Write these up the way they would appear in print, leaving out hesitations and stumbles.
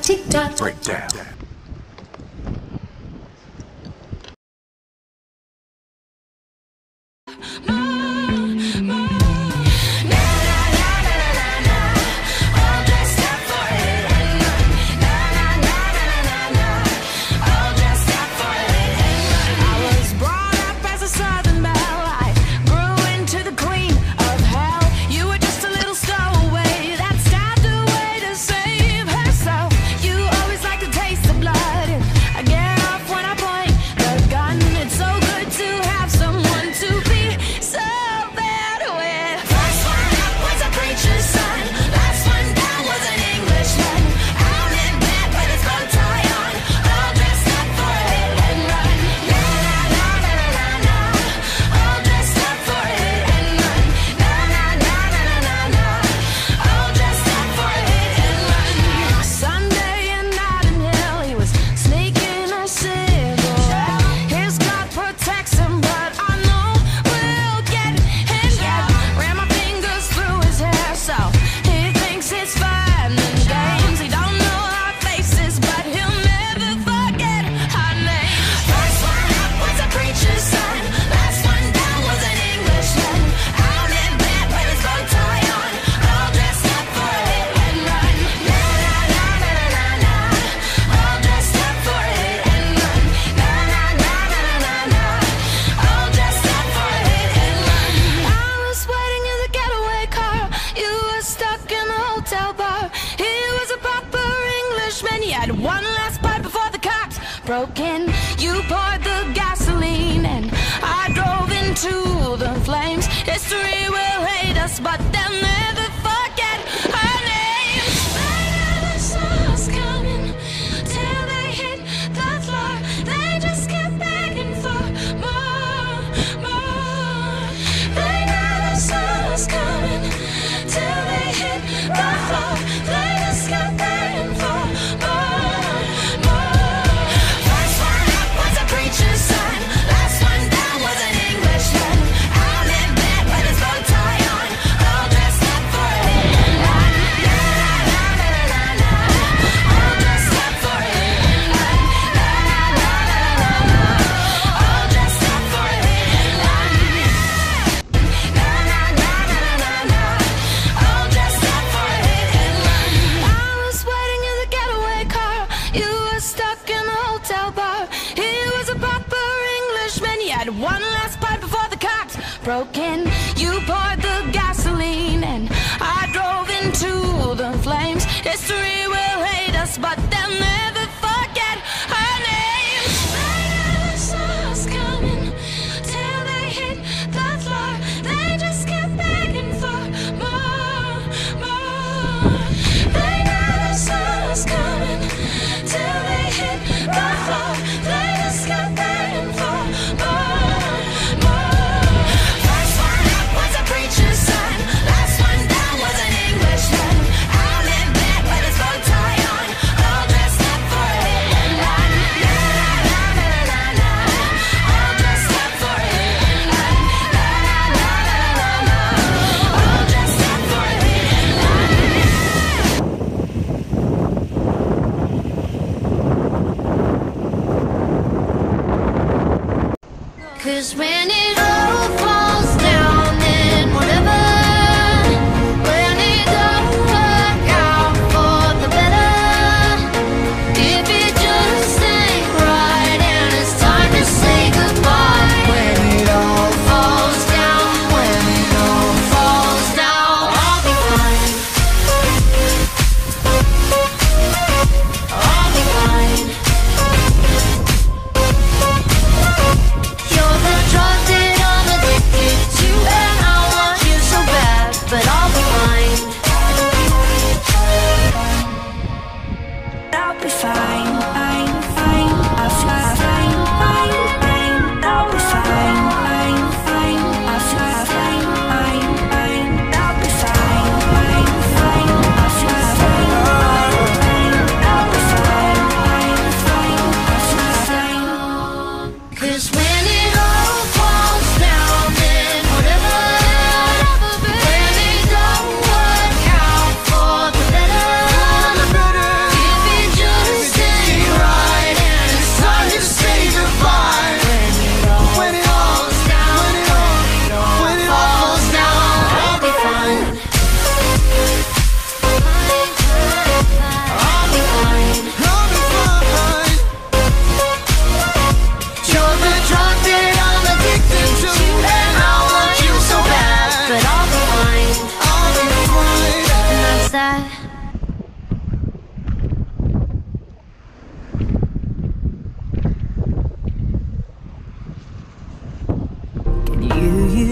tick-tock. Breakdown. One last bite before the cops broke in. You poured the gasoline and I drove into the flames. History will hate us, but they'll never forget our names. They never saw us coming till they hit the floor. They just kept begging for more, more. They never saw us coming till they hit the floor. They just kept begging for more. One last pipe before the cops broke in. You poured the gasoline and I drove into the flames. History will hate us, but they'll never forget our names. They never saw us coming till they hit the floor. They just kept begging for more, more. They never saw us coming till they hit the floor. They just kept begging for more. Cause when it all falls down, then whatever. When it don't work out for the better, if it just ain't right and it's time to say goodbye. When it all falls down, when it all falls down, I'll be fine. I'll be fine. You're the drug that I'm addicted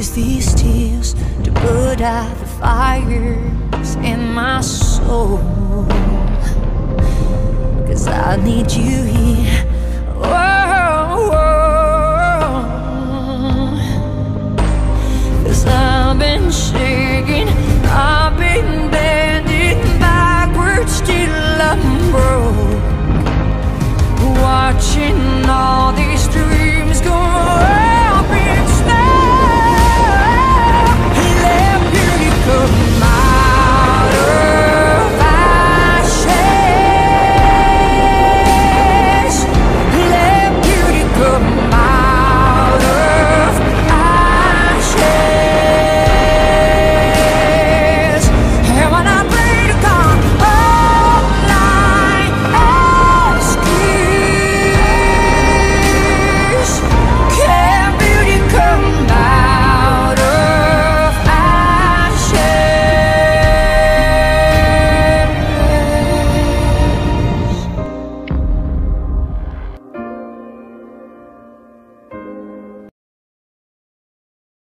use these tears to put out the fires in my soul. 'Cause I need you here. Whoa, whoa. 'Cause I've been shaking, I've been bending backwards till I'm broke, watching all these dreams go up in smoke. Let beauty come out of ashes. Let beauty come